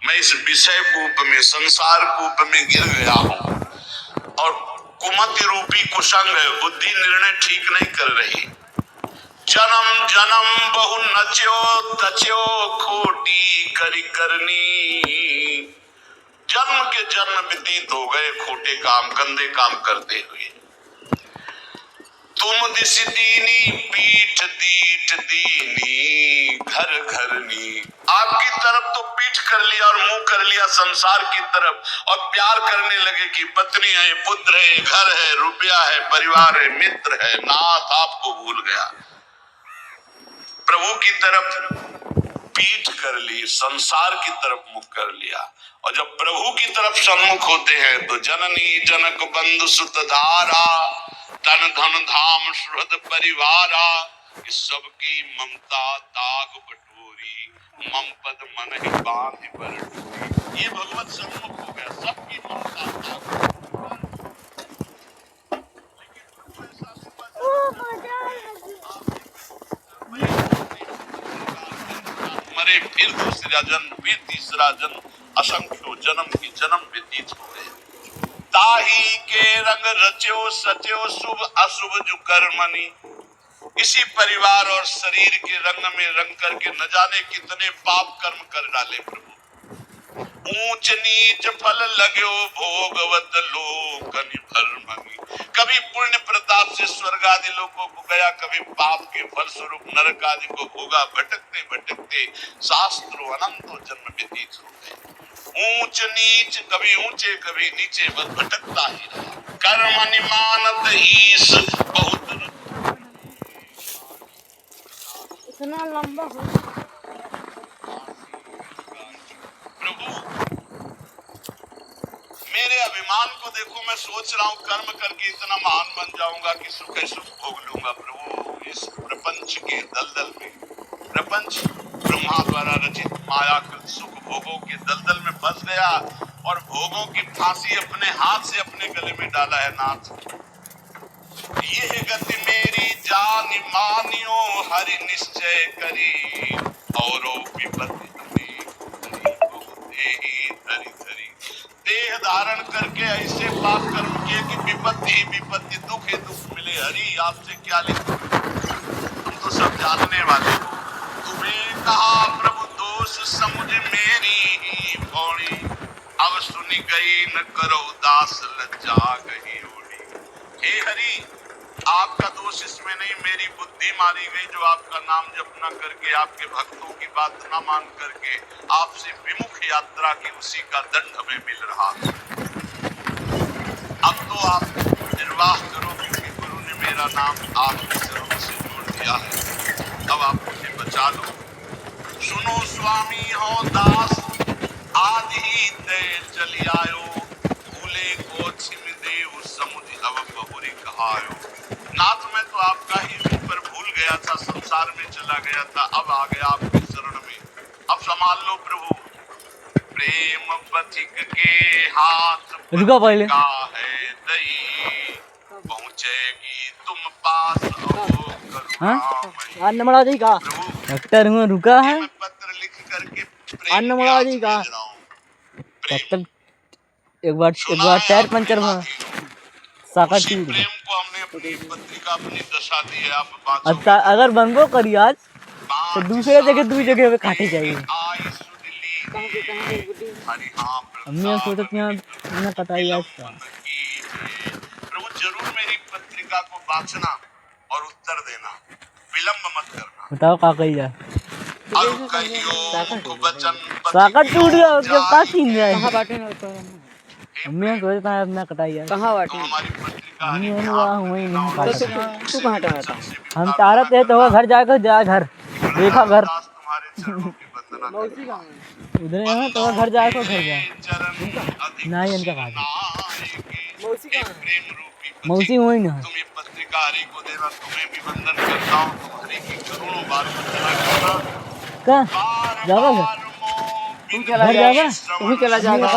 मैं इस विषय कूप में, संसार कूप में गिर गया हूं और कुमति रूपी कुसंग है, बुद्धि निर्णय ठीक नहीं कर रही। जन्म जन्म बहु नच्यो तच्यो खोटी करी करनी। जन्म के जन्म व्यतीत हो गए खोटे काम, गंदे काम करते हुए। तुम दिस दीनी पीठ दीठ दीनी घर घरनी। आपकी तरफ तो पीठ कर लिया और मुंह कर लिया संसार की तरफ, और प्यार करने लगे कि पत्नी है, पुत्र है, घर है, रुपया है, परिवार है, मित्र है, नाथ आपको भूल गया। प्रभु की तरफ पीठ कर ली, संसार की तरफ मुख कर लिया। और जब प्रभु की तरफ सन्मुख होते हैं तो जननी जनक बंधु सुत धारा, तन धन धाम सुहृद परिवारा, इस सबकी ममता दाग बटोरी, मम पद मन ही बांध पर डोरी। ये भगवत सन्मुख हो गया, सबकी ममता दाग। मरे फिर दूसरा जन्म, फिर तीसरा जन्म, असंख्यों जन्म की जन्म व्यतीत हो गए। ताही के रंग रच्यो सच्यो शुभ अशुभ जो कर्मनि। इसी परिवार और शरीर के रंग में रंग करके न जाने कितने पाप कर्म कर डाले प्रभु। ऊंच नीच फल लगो भोगवत लोकनि भरमनि। कभी पुण्य प्रताप से स्वर्ग आदि लोगों को गया, कभी पाप के फल स्वरूप नरक आदि को भोगा। भटकते भटकते शास्त्रों अनंतों जन्म व्यतीत हो गए। ऊंच नीच, कभी ऊंचे कभी नीचे, बस भटकता ही रहा। कर्म निमानत ईश बहुत इतना लंबा हो। प्रभु मेरे अभिमान को देखो, मैं सोच रहा हूँ कर्म करके इतना महान बन जाऊंगा कि सुख सुख भोग लूंगा। प्रभु इस प्रपंच के दलदल में, प्रपंच ब्रह्मा द्वारा रचित मायाकृत सुख भोगों के दलदल में फंस गया और भोगों की फांसी अपने हाथ से अपने गले में डाला है। नाथ ये गति मेरी जान मानियो हरि निश्चय करी, औरों विपत्ति धरी धरी। देह धारण करके ऐसे पाप कर्म किए कि विपत्ति ही विपत्ति, दुख ही दुख मिले। हरि आपसे क्या लिखूं, हम तो सब जानने वाले। तुम्हें कहा प्रभु दोष समुझ मेरी ही भौणी, अब सुनी गई न करो दास लज्जा गई ओढ़ी। हे हरि आपका दोष इसमें नहीं, मेरी बुद्धि मारी गई जो आपका नाम जप न करके, आपके भक्तों की बात न मान करके आपसे विमुख यात्रा की, उसी का दंड हमें मिल रहा। अब तो आप निर्वाह करो, क्योंकि गुरु ने मेरा नाम आपके चरणों से जोड़ दिया है। अब आप मुझे बचा लो। सुनो स्वामी हो दास आदि ही दे चली आयो, भूले को छिम देव समुझ अब बहुरी कहायो। नाथ मैं तो आपका ही ऊपर भूल गया था, संसार में चला गया था, अब आ गया आपके शरण में। अब संभाल लो प्रभु। प्रेम पथिक के हाथ रुका पहले का है दई, पहुंचेगी तुम पास। हाँ नमड़ा जी का डॉक्टर हुआ रुका है, पत्र लिख करके नमड़ा जी का डॉक्टर एक बार टायर पंचर हुआ, साका टूट गया। को हमने अपनी पत्रिका अपनी दशा दी है। आप अच्छा अगर बंगो करी आज तो दूसरे जगह दूसरी जगह पे काटी जाएगी। हमने सोचा यहाँ कटाई आज का। प्रभु जरूर मेरी पत्रिका को वाचना और उत्तर देना, विलंब मत करना। बताओ का कही जाए। साका टूट गया, उसके पास ही नहीं है। हमने सोचा था अपना कटाई है। कहाँ बाटी? तू कहाँ था? हम चाह रहे थे तो घर जाकर घर देखा, घर उधर यहाँ तो घर जाकर घर गया नहीं, इनका कहा मौसी वही ना पत्रिका हरि को देना। तुम्हें भी वंदन करता हूँ, हरि की करोड़ों बार क्या जाओगा घर जाएगा, तुम्ही चला जाएगा।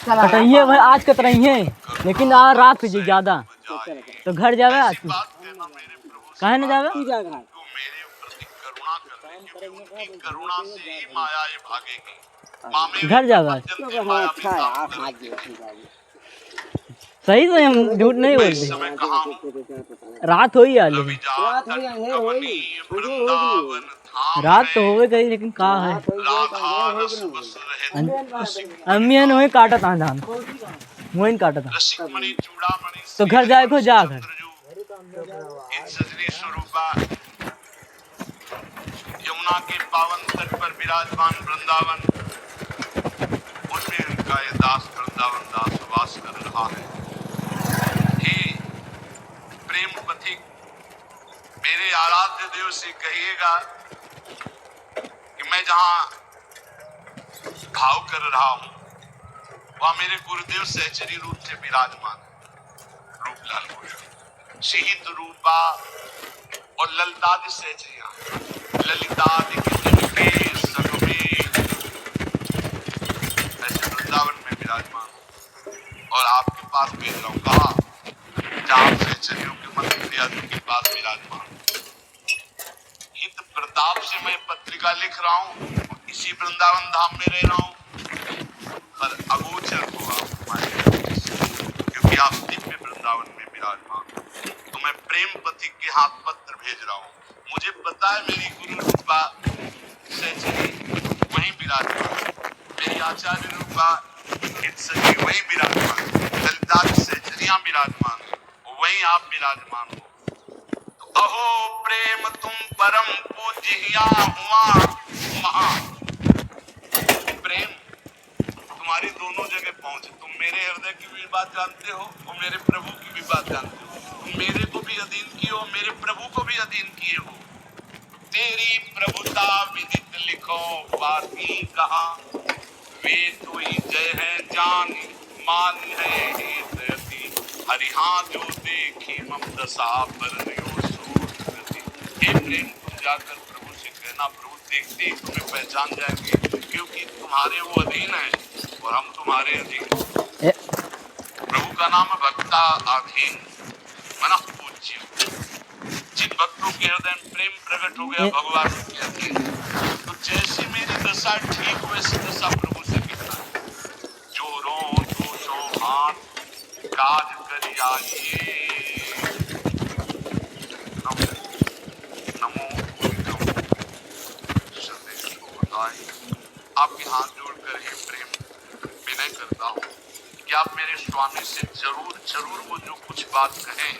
कटाइए भाई आज कतराइए, लेकिन आ रात हो ज्यादा तो घर जावे आज। कहे न जावे उनकी करुणा से ही माया ये भागेगी। मामे घर जा भाई। जनते माया में काम करेंगे। सही से हम झूठ नहीं मैं इस बोलते। समय कहाँ हूँ? रात हो ही आ रवि लेकिन जात कवनी वृंदावन धाम रात तो है। होवे कहीं लेकिन कहाँ है राधा रस बस रहे अम्मी ने वही काटा था धान वही काटा था रसिकमणि चूड़ामणि तो घर जाए को जा घर इन सजनी स्वरूपा यमुना के पावन तट पर विराजमान वृंदावन, उसमें उनका ये दास वृंदावन दास वास कर रहा है। हे प्रेम पथिक, मेरे आराध्य देव से कहिएगा कि मैं जहां भाव कर रहा हूं वहां मेरे गुरुदेव सहचरी रूप से विराजमान रूपलाल गोविंद शीत रूपा और ललितादि सहचरियां ललितादि के संग में ऐसे वृंदावन में विराजमान और आपके पास भेज रहा हूं। कहा जहां सहचरियों के मन इत्यादि के पास विराजमान हित प्रताप से मैं पत्रिका लिख रहा हूं। इसी वृंदावन धाम में रह रहा हूं पर अगोचर हो आप हमारे क्योंकि आप दिव्य वृंदावन में विराजमान। तो मैं प्रेम पथिक के हाथ पत्र भेज रहा हूँ। मुझे पता है मेरी गुरु रूपा सहचरी वहीं विराजमान, मेरी आचार्य रूपा सखी वहीं विराजमान, ललिता सहचरियां विराजमान, वहीं आप विराजमान हो। तो अहो प्रेम तुम परम पूज्य हुआ महा प्रेम तुम्हारी दोनों जगह पहुंचे। तुम मेरे हृदय की भी बात जानते हो और मेरे प्रभु की भी बात जानते हो। तुम मेरे को भी अधीन किए हो, मेरे प्रभु को भी अधीन किए हो। तेरी प्रभुता विदित लिखो बाती कहा, वे तो ही जय है जान मान है हेतयति, हरिहा जो देखी मम दशा पर नियो सोचति। हे प्रेम तुम जाकर प्रभु से कहना, प्रभु देखते ही तुम्हें पहचान जाएंगे क्योंकि तुम्हारे वो अधीन है और हम तुम्हारे अधीन। प्रभु का नाम है भक्ता अधीन मन पूज्य। जिन भक्तों के हृदय में प्रेम प्रकट हो गया भगवान के अधीन, तो जैसी मेरी दशा ठीक वैसी दशा प्रभु से कहना। जो रो तो सो हाथ काज करी आइए। नमो नमो आपके हाथ जोड़कर हे प्रेम विनय करता हूँ कि आप मेरे स्वामी से जरूर जरूर वो जो कुछ बात कहें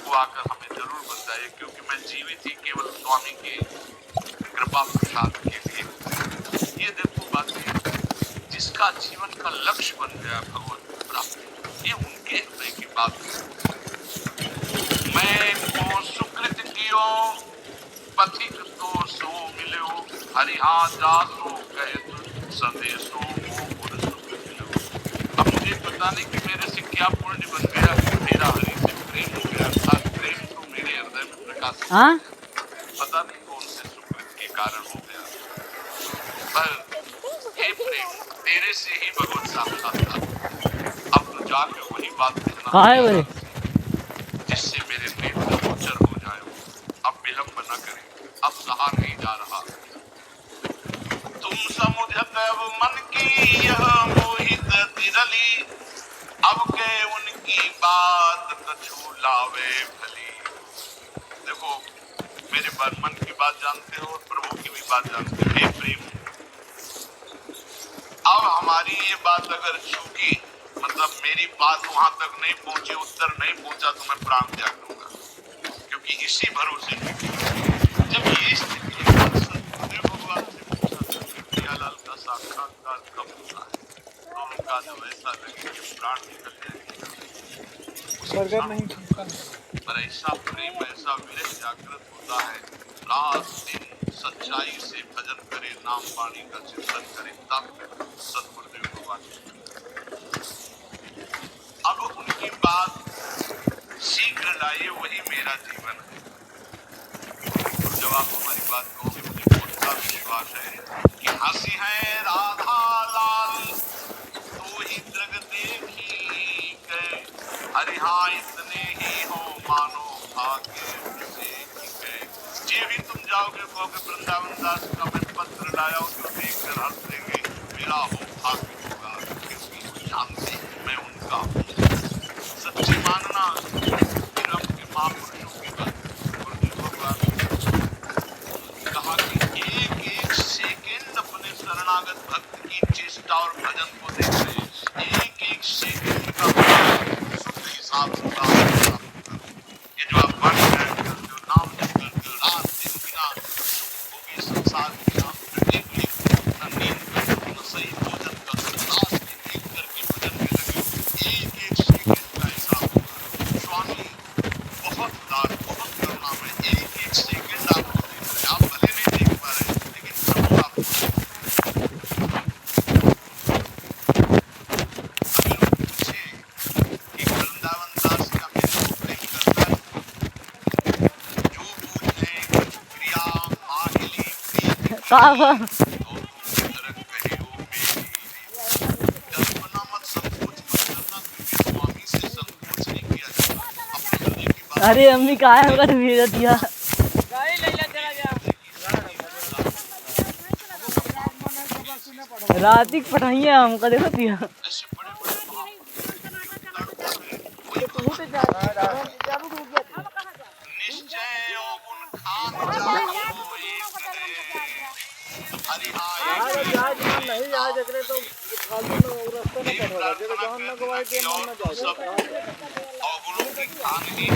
वो आकर हमें जरूर बताइए, क्योंकि मैं जीवित ही केवल स्वामी के कृपा प्रसाद के लिए। ये देखो बातें जिसका जीवन का लक्ष्य बन गया भगवत प्राप्ति, ये उनके हृदय की बात है। मैं को सुकृत कियो पथिक तो सो मिलो, हरिहा जासो कहे संदेशो गुरु सुकृत मिलो। अब मुझे पता नहीं कि मेरे से क्या पुण्य बन गया, मेरा हरि से प्रेम हो गया, अर्थात प्रेम तो मेरे हृदय में प्रकाश पता नहीं कौन से सुकृत के कारण हो गया। पर हे प्रेम तेरे से ही भगवत साक्षात्कार। अब तो जाकर वही बात कहना जिससे मेरे नेत्र गोचर हो जाए। अब विलंब न करें, अब सहा नहीं जा रहा। तुम समुझत मन की यह मोहित तिरली, अब के उनकी बात कछु लावे भली। देखो मेरे मन की बात जानते हो और प्रभु की भी बात जानते हो। हे प्रेम अब हमारी ये बात अगर चूकी, मतलब मेरी बात वहां तक नहीं पहुंची, उत्तर नहीं पहुंचा, तो मैं प्राण त्याग दूंगा। क्योंकि इसी भरोसे जब ये स्थिति भगवान से पूछा था कि प्रियालाल का साक्षात्कार कब होता है, तो उनका जब ऐसा लगे कि प्राण निकल जाएंगे, पर ऐसा प्रेम ऐसा विरह जागृत होता है। रात दिन सच्चाई से भजन करे, नाम वाणी का चिंतन करे, तब सतगुरुदेव भगवान। अब उनकी बात शीघ्र लाइए, वही मेरा जीवन है। जब आप हमारी बात कहोगे मुझे पूरा विश्वास है कि हंसी है राधा लाल तू ही दृग देखी गए, हरिहा इतने ही हो मानो भाग्य से गए। जे भी तुम जाओगे कहो कि वृंदावन दास का मैं पत्र लाया हूं जो देखकर हंस देंगे, मेरा हो भाग्य होगा, क्योंकि शांति मैं उनका हूं। सच्ची मानना विरम के महापुरुषों की बात। गुरुदेव भगवान कहा कि एक एक सेकेंड अपने शरणागत भक्त की चेष्टा और भजन को देख रहे हैं। एक एक सेकेंड का शुद्ध हिसाब किताब। ये जो आप पढ़ रहे हैं, जो नाम जप करते हो रात दिन बिना वो भी संसार की नाम एक एक नींद का सही भोजन का रात दिन एक करके भजन में लगे। एक एक सेकेंड का हिसाब होगा। स्वामी बहुत दान बहुत करुणा में एक एक सेकेंड आपको देख रहे हैं। आप भले नहीं देख पा रहे लेकिन प्रभु आपको पूछे कि वृंदावन दास का मेरे को प्रेम करता है, जो पूछ ले प्रिया माहिली प्रीति कहा तरक कहे ओ मेरी। कल्पना मत संकोच मत करना, क्योंकि स्वामी से संकोच नहीं किया जाता। अपने हृदय की बात अरे अम्मी कहा है कर भेज दिया रात ही पढ़ाइए हमका देखो दिया ऐसे बड़े बड़े निश्चय गुण खान जाओ एक दे हरि नहीं आज अगले तो फालतू में रास्ता न कटवा दे, जहां न गवाए के मन न जाए। अवगुणों की खान ही